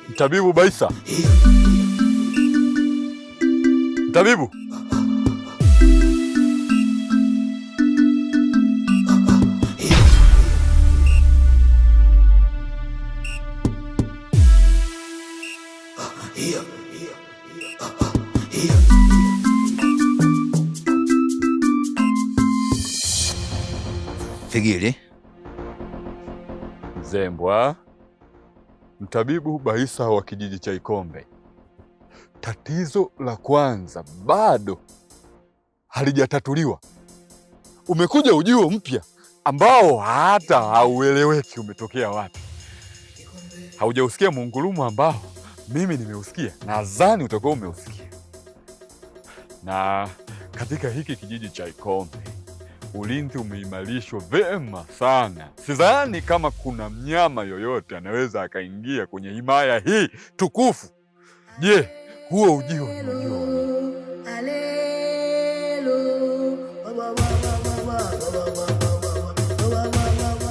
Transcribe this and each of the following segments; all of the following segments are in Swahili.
Mtabibu Baisa. Mtabibu. Figili Zembwa. Mtabibu Baisa wa kijiji cha Ikombe. Tatizo la kwanza bado halijatatuliwa. Umekuja ujio mpya ambao hata haueleweki umetokea wapi. Haujausikia muungulumu ambao mimi nimeusikia. Nadhani utakuwa umeusikia. Na katika hiki kijiji cha Ikombe ulinzi umeimarishwa vema sana. Sidhani kama kuna mnyama yoyote anaweza akaingia kwenye himaya hii tukufu. Je, huo ujio ni ujio wa nini?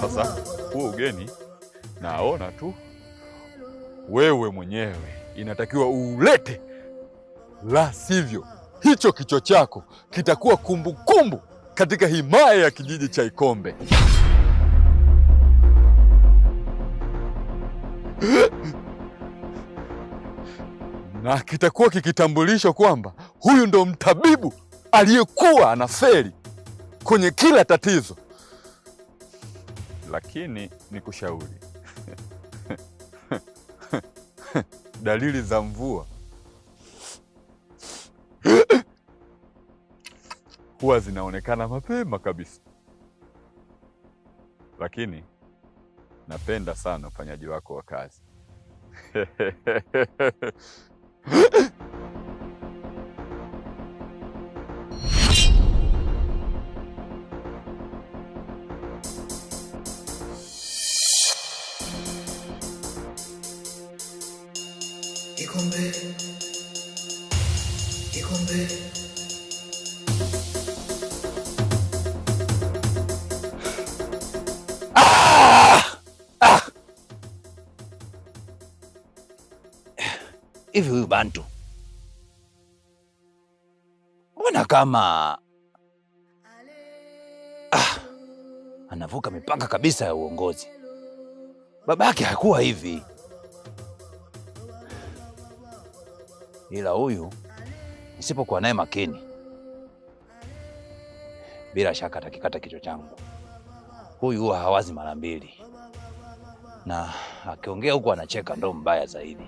Sasa huo ugeni naona tu wewe mwenyewe inatakiwa ulete, la sivyo hicho kichwa chako kitakuwa kumbukumbu katika himaya ya kijiji cha Ikombe. Na kitakuwa kikitambulishwa kwamba huyu ndo mtabibu aliyekuwa anafeli kwenye kila tatizo. Lakini nikushauri dalili za mvua huwa zinaonekana mapema kabisa. Lakini napenda sana ufanyaji wako wa kazi. Ikombe. Ikombe. Hivi huyu Bantu mbona kama anavuka mipaka kabisa ya uongozi? Baba yake hakuwa hivi, ila huyu nisipokuwa naye makini, bila shaka atakikata kichwa changu. Huyu huwa hawazi mara mbili, na akiongea huku anacheka ndo mbaya zaidi.